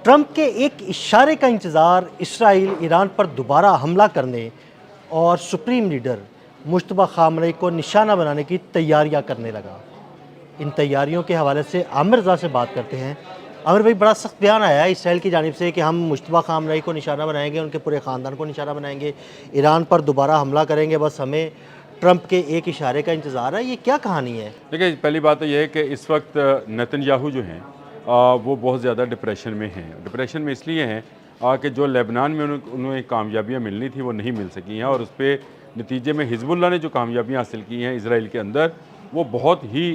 Trump के एक इशारे का इंतज़ार इसराइल ईरान पर दोबारा हमला करने और सुप्रीम लीडर मुश्तबा खामनेई को निशाना बनाने की तैयारियां करने लगा। इन तैयारियों के हवाले से आमिर रज़ा से बात करते हैं। आमिर भाई, बड़ा सख्त बयान आया है इसराइल की जानिब से कि हम मुश्तबा खामनेई को निशाना बनाएंगे, उनके पूरे ख़ानदान को निशाना बनाएंगे, ईरान पर दोबारा हमला करेंगे, बस हमें ट्रंप के एक इशारे का इंतज़ार है। ये क्या कहानी है? देखिए, पहली बात तो ये है कि इस वक्त नेतन्याहू जो हैं वो बहुत ज़्यादा डिप्रेशन में हैं। डिप्रेशन में इसलिए हैं कि जो लेबनान में उन्हें कामयाबियाँ मिलनी थी वो नहीं मिल सकी हैं, और उस पे नतीजे में हिजबुल्लाह ने जो कामयाबियाँ हासिल की हैं इसराइल के अंदर, वो बहुत ही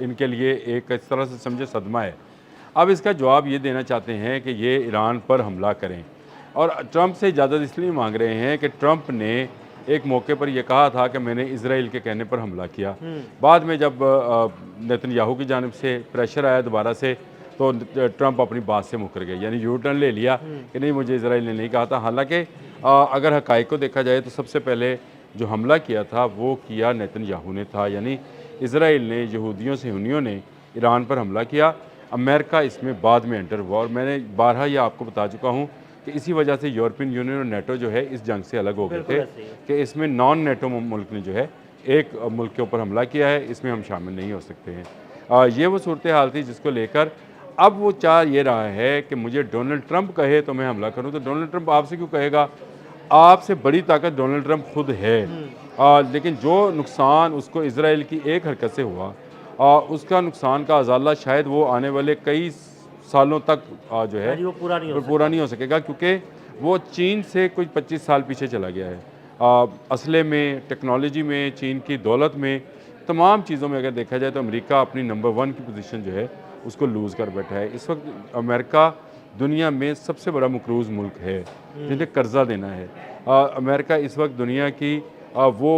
इनके लिए एक इस तरह से समझे सदमा है। अब इसका जवाब ये देना चाहते हैं कि ये ईरान पर हमला करें, और ट्रंप से इजाज़त इसलिए मांग रहे हैं कि ट्रंप ने एक मौके पर यह कहा था कि मैंने इसराइल के कहने पर हमला किया। बाद में जब नेतन्याहू की जानिब से प्रेशर आया दोबारा से, तो ट्रंप अपनी बात से मुकर गए, यानी यू टर्न ले लिया कि नहीं, मुझे इसराइल ने नहीं कहा था। हालांकि अगर हक़ाइक़ को देखा जाए तो सबसे पहले जो हमला किया था वो किया नेतन्याहू ने था, यानी इसराइल ने यहूदियों सुन्नियों ने ईरान पर हमला किया। अमेरिका इसमें बाद में एंटर हुआ, और मैंने बारहा ये आपको बता चुका हूँ कि इसी वजह से यूरोपियन यूनियन और नेटो जो है इस जंग से अलग हो गए थे कि इसमें नॉन नेटो मुल्क ने जो है एक मुल्क के ऊपर हमला किया है, इसमें हम शामिल नहीं हो सकते हैं। ये वो सूरत हाल थी जिसको लेकर अब वो चाह ये रहा है कि मुझे डोनाल्ड ट्रंप कहे तो मैं हमला करूं। तो डोनाल्ड ट्रंप आपसे क्यों कहेगा? आपसे बड़ी ताकत डोनाल्ड ट्रंप खुद है। लेकिन जो नुकसान उसको इसराइल की एक हरकत से हुआ, उसका नुकसान का अजाला शायद वो आने वाले कई सालों तक जो है वो पूरा नहीं हो सकेगा, क्योंकि वो चीन से कुछ 25 साल पीछे चला गया है। असले में, टेक्नोलॉजी में, चीन की दौलत में, तमाम चीज़ों में अगर देखा जाए तो अमेरिका अपनी नंबर 1 की पोजीशन जो है उसको लूज़ कर बैठा है। इस वक्त अमेरिका दुनिया में सबसे बड़ा मकरूज़ मुल्क है जिन्हें कर्जा देना है। अमेरिका इस वक्त दुनिया की वो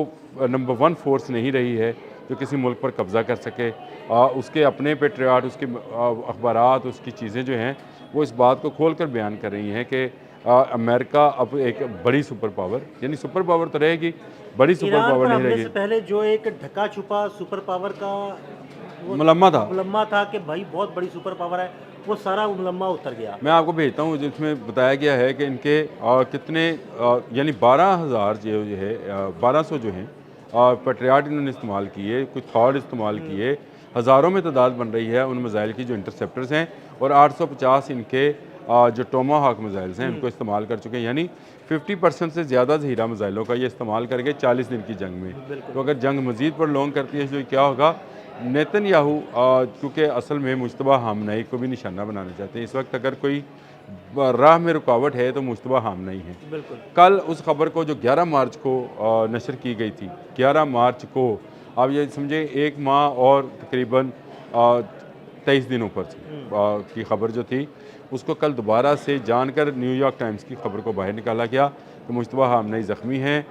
नंबर 1 फोर्स नहीं रही है जो किसी मुल्क पर कब्ज़ा कर सके। उसके अपने पेट्रियाट, उसके अखबारात, उसकी चीज़ें जो हैं वो इस बात को खोल कर बयान कर रही हैं कि अमेरिका अब एक बड़ी सुपर पावर, यानी सुपर पावर तो रहेगी, बड़ी सुपर पावर नहीं रहेगी। पहले जो एक ढका छुपा सुपर पावर का मुलम्मा था कि भाई बहुत बड़ी सुपर पावर है, वो सारा मुलम्मा उतर गया। मैं आपको भेजता हूँ जिसमें बताया गया है कि इनके कितने यानी 12,000 जो है 1200 जो हैं पेट्रियाट इन्होंने इस्तेमाल किए, कुछ थॉड इस्तेमाल किए, हज़ारों में तादाद बन रही है उन मिज़ाइल की जो इंटरसेप्टर्स हैं, और 850 इनके जो टोमाहॉक मिज़ाइल्स हैं उनको इस्तेमाल कर चुके हैं। यानी 50% से ज़्यादा ज़हीरा मिज़ाइलों का ये इस्तेमाल करके 40 दिन की जंग में। तो अगर जंग मज़ीद प्रोलॉन्ग करती है तो क्या होगा? नेतन्याहू क्योंकि असल में मुश्तबा खामनेई को भी निशाना बनाना चाहते हैं। इस वक्त अगर कोई राह में रुकावट है तो मुश्तबा खामनेई है। कल उस खबर को जो 11 मार्च को नशर की गई थी, 11 मार्च को आप ये समझे 1 माह और तकरीबन 23 दिनों पर की खबर जो थी, उसको कल दोबारा से जानकर न्यूयॉर्क टाइम्स की खबर को बाहर निकाला गया कि मुश्तबा खामनेई ज़ख्मी हैं।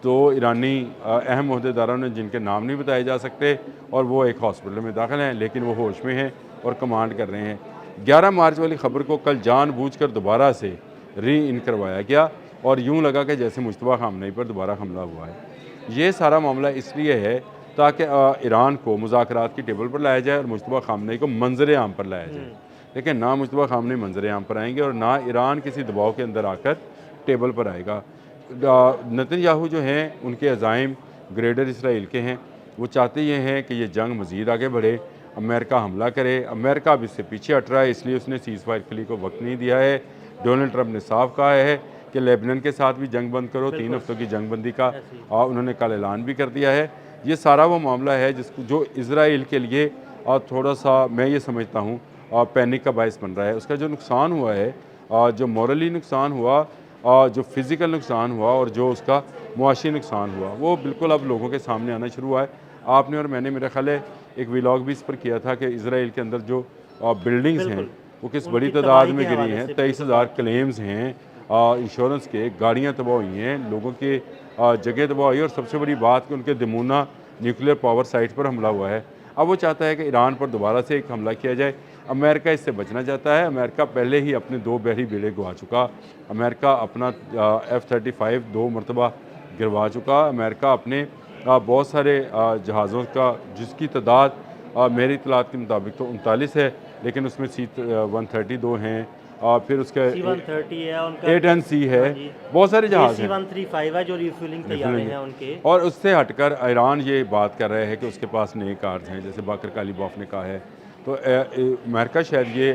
2 ईरानी अहम ओहदेदारों ने जिनके नाम नहीं बताए जा सकते, और वो एक हॉस्पिटल में दाखिल हैं, लेकिन वो होश में हैं और कमांड कर रहे हैं। 11 मार्च वाली खबर को कल जानबूझकर दोबारा से री इन करवाया गया, और यूँ लगा कि जैसे मुश्तबा खामनेई पर दोबारा हमला हुआ है। ये सारा मामला इसलिए है ताकि ईरान को मुज़ाकरात की टेबल पर लाया जाए और मुश्तबा खामनेई को मंजर आम पर लाया जाए। लेकिन ना मुश्तबा खामनेई मंजर आम पर आएंगे और ना ईरान किसी दबाव के अंदर आकर टेबल पर आएगा। नेतन्याहू जो हैं उनके अज़ाइम ग्रेटर इसराइल के हैं, वो चाहते ये हैं कि ये जंग मज़ीद आगे बढ़े, अमेरिका हमला करे। अमेरिका अब इससे पीछे हट रहा है, इसलिए उसने सीज़ फायर क्ली को वक्त नहीं दिया है। डोनाल्ड ट्रंप ने साफ कहा है कि लेबनान के साथ भी जंग बंद करो, 3 हफ्तों की जंग बंदी का उन्होंने कल ऐलान भी कर दिया है। ये सारा वो मामला है जिसको जो इसराइल के लिए थोड़ा सा मैं ये समझता हूँ पैनिक का बायस बन रहा है। उसका जो नुकसान हुआ है, जो मॉरली नुकसान हुआ, जो फिज़िकल नुकसान हुआ, और जो उसका मुआशी नुकसान हुआ, वो बिल्कुल अब लोगों के सामने आना शुरू हुआ है। आपने और मैंने मेरा ख्याल है एक व्लॉग भी इस पर किया था कि इसराइल के अंदर जो बिल्डिंग्स हैं वो किस बड़ी तादाद में गिरी हैं। 23,000 क्लेम्स हैं इंश्योरेंस के, गाड़ियाँ तबाह हुई हैं, लोगों के जगह तबाह हुई, और सबसे बड़ी बात कि उनके दमूना न्यूक्लियर पावर साइट पर हमला हुआ है। अब वो चाहता है कि ईरान पर दोबारा से एक हमला किया जाए। अमेरिका इससे बचना चाहता है। अमेरिका पहले ही अपने 2 बहरी बेड़े गवा चुका। अमेरिका अपना F-35 2 मरतबा गिरवा चुका। अमेरिका अपने बहुत सारे जहाज़ों का जिसकी तादाद मेरी इतलात के मुताबिक तो 39 है, लेकिन उसमें C-132 हैं, और फिर उसका C-130 है उनका, A-10C है, हाँ जी। बहुत सारे जहाज़ हैं। C-135 है जो रिफ्यूलिंग तैयारे हैं उनके। और उससे हटकर ईरान ये बात कर रहे हैं कि उसके पास नए कार्स हैं, जैसे बाकर कालीबॉफ ने कहा है। तो अमेरिका शायद ये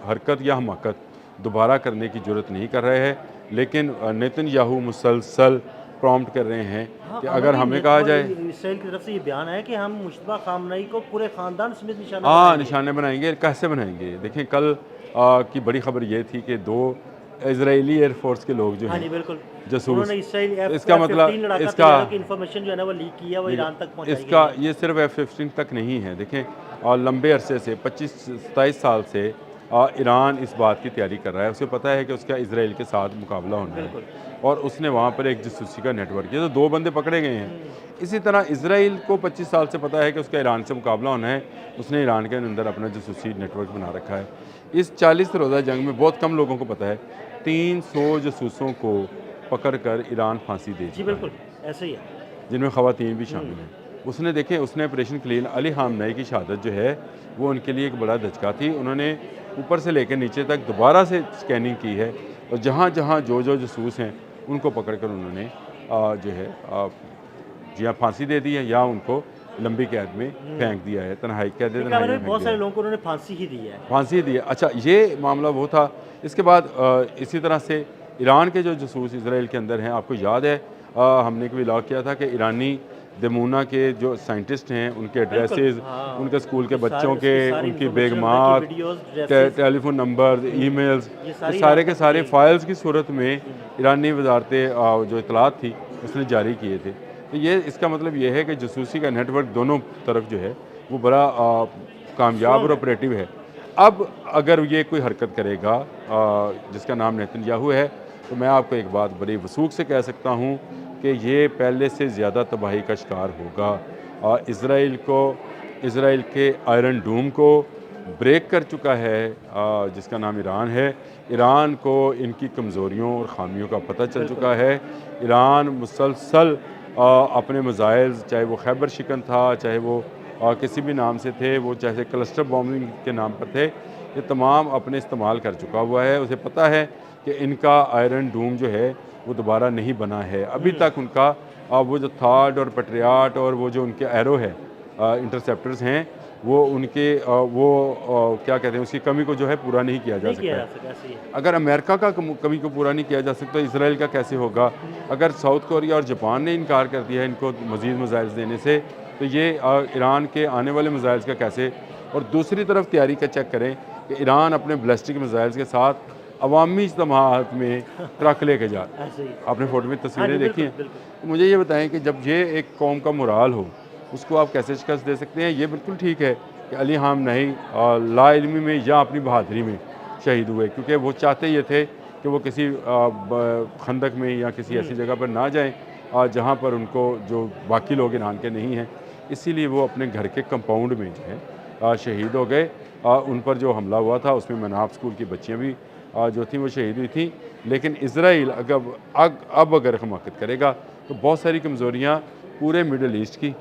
हरकत या हमाकत दोबारा करने की ज़रूरत नहीं कर रहे हैं, लेकिन नेतन्याहू मुसलसल प्रॉम्प्ट कर रहे हैं कि अगर हमें कहा जाए, इसराइल की तरफ से ये बयान है कि हम मुश्तबा खामनई को पूरे ख़ानदान समेत निशाना हाँ बनाएंगे। निशाने बनाएंगे। कैसे बनाएंगे? देखें कल की बड़ी खबर ये थी कि 2 इजरायली एयरफोर्स के लोग जो हाँ हैं जी बिल्कुल, जासूस, उन्होंने इसराइल इसका मतलब इसका की इन्फॉर्मेशन जो है ना वो लीक की है, वो ईरान तक पहुंचाई इसका गई है। ये सिर्फ F-15 तक नहीं है। देखें और लंबे अरसे से 25-27 साल से ईरान इस बात की तैयारी कर रहा है। उसे पता है कि उसका इजराइल के साथ मुकाबला होना है और उसने वहाँ पर एक जासूसी का नेटवर्क, ये तो 2 बंदे पकड़े गए हैं। इसी तरह इजराइल को 25 साल से पता है कि उसका ईरान से मुकाबला होना है, उसने ईरान के अंदर अपना जासूसी नेटवर्क बना रखा है। इस 40 रोज़ा जंग में बहुत कम लोगों को पता है 300 जासूसों को पकड़कर ईरान फांसी दे जी चुका है, बिल्कुल ऐसे ही है। जिनमें ख़वातीन भी शामिल हैं। उसने देखें उसने ऑपरेशन क्लीन अली खामनई की शहादत जो है वो उनके लिए एक बड़ा धचका थी। उन्होंने ऊपर से लेकर नीचे तक दोबारा से स्कैनिंग की है और जहाँ जहाँ जो जासूस हैं उनको पकड़ कर उन्होंने जो है या फांसी दे दी है या उनको लंबी कैद में फेंक दिया है, तन्हाई कैद में तन्हाई में फेंक बहुत दिया सारे है। लोगों को उन्होंने फांसी ही दी है। फांसी दी है। अच्छा ये मामला वो था। इसके बाद इसी तरह से ईरान के जो जासूस इसराइल के अंदर हैं, आपको याद है हमने कभी लॉक किया था कि ईरानी दमूना के जो साइंटिस्ट हैं उनके एड्रेसेस, उनके स्कूल के बच्चों के, उनकी बेगमात, टेलीफोन नंबर, ईमेल्स, ये सारे के सारे फाइल्स की सूरत में ईरानी वजारत जो इतलात थी उसने जारी किए थे। तो ये इसका मतलब ये है कि जासूसी का नेटवर्क दोनों तरफ जो है वो बड़ा कामयाब और ऑपरेटिव है। अब अगर ये कोई हरकत करेगा जिसका नाम नेतन्याहू है, तो मैं आपको एक बात बड़ी वसूख से कह सकता हूँ कि ये पहले से ज़्यादा तबाही का शिकार होगा। इसराइल के आयरन डूम को ब्रेक कर चुका है जिसका नाम ईरान है। ईरान को इनकी कमज़ोरियों और ख़ामियों का पता चल चुका है। ईरान मुसलसल अपने मज़ाइल, चाहे वो खैबर शिकन था, चाहे वो किसी भी नाम से थे, वो चाहे क्लस्टर बॉम्बिंग के नाम पर थे, ये तमाम अपने इस्तेमाल कर चुका हुआ है। उसे पता है कि इनका आयरन डूम जो है वो दोबारा नहीं बना है। अभी तक उनका वो जो थाड और पेट्रियाट और वो जो उनके एरो है इंटरसेप्टर्स हैं वो उनके क्या कहते हैं उसकी कमी को जो है पूरा नहीं किया जा सकता है। अगर अमेरिका का कमी को पूरा नहीं किया जा सकता, इसराइल का कैसे होगा? अगर साउथ कोरिया और जापान ने इनकार कर दिया है इनको मज़ीद मिसाइल्स देने से, तो ये ईरान के आने वाले मिसाइल्स का कैसे? और दूसरी तरफ तैयारी का चेक करें कि ईरान अपने बैलिस्टिक मिसाइल्स के साथ अवामी इज्तिमाअत में ट्रक लेके जा, आपने फ़ोटो में तस्वीरें देखी हैं। तो मुझे ये बताएं कि जब ये एक कौम का मुराल हो, उसको आप कैसे शिकस्त दे सकते हैं? ये बिल्कुल ठीक है कि अली खामनई लाइल्मी में या अपनी बहादुरी में शहीद हुए, क्योंकि वो चाहते ये थे कि वो किसी खंदक में या किसी ऐसी जगह पर ना जाएं जहाँ पर उनको जो बाकी लोग ईरान के नहीं हैं, इसीलिए वो अपने घर के कंपाउंड में जो है शहीद हो गए। उन पर जो हमला हुआ था उसमें मनाफ स्कूल की बच्चियाँ भी जो थी वो शहीद हुई थी। लेकिन इसराइल अब अगर हमाकत करेगा तो बहुत सारी कमज़ोरियाँ पूरे मिडल ईस्ट की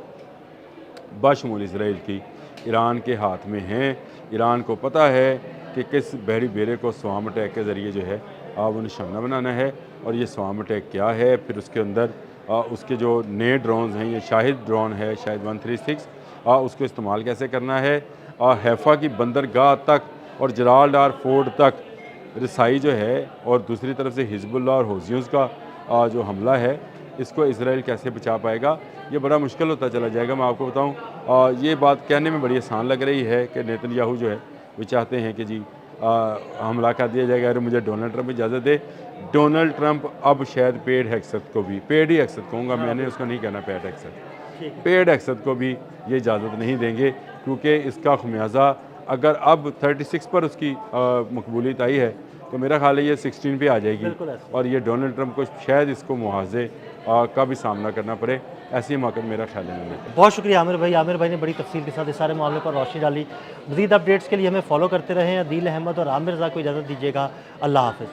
बशमूल इसराइल की ईरान के हाथ में हैं। ईरान को पता है कि किस बहरी बेरे को स्वाम अटैक के ज़रिए जो है वो निशाना बनाना है, और ये स्वाम अटैक क्या है, फिर उसके अंदर उसके जो नए ड्रोन्स हैं, ये शाहिद ड्रोन है, शाहिद 136, उसको इस्तेमाल कैसे करना है। हैफा की बंदरगाह तक और जलालडार फोर्ट तक रसाई जो है, और दूसरी तरफ से हिजबुल्लाह और हौसियों का जो हमला है, इसको इसराइल कैसे बचा पाएगा, ये बड़ा मुश्किल होता चला जाएगा। मैं आपको बताऊं, ये बात कहने में बड़ी आसान लग रही है कि नेतन्याहू जो है वो चाहते हैं कि जी हमला कर दिया जाएगा, अरे मुझे डोनाल्ड ट्रंप इजाज़त दे। डोनाल्ड ट्रंप अब शायद पेड हैक्सत को भी, पेड ही हैक्सत कहूँगा मैंने, उसको नहीं कहना पेड हैक्सत, पेड हैक्सत को भी ये इजाज़त नहीं देंगे, क्योंकि इसका खमियाजा अगर अब 36 पर उसकी मकबूलियत आई है तो मेरा ख्याल है ये 16 पे आ जाएगी, और ये डोनाल्ड ट्रंप को शायद इसको मुआवजे का भी सामना करना पड़े, ऐसी मौक़िफ़ मेरा ख्याल है। बहुत शुक्रिया आमिर भाई। आमिर भाई ने बड़ी तफसील के साथ इस सारे मामले पर रोशनी डाली। मज़ीद अपडेट्स के लिए हमें फॉलो करते रहें। अदील अहमद और आमिर रज़ा को इजाज़त दीजिएगा। अल्लाह हाफ़िज़।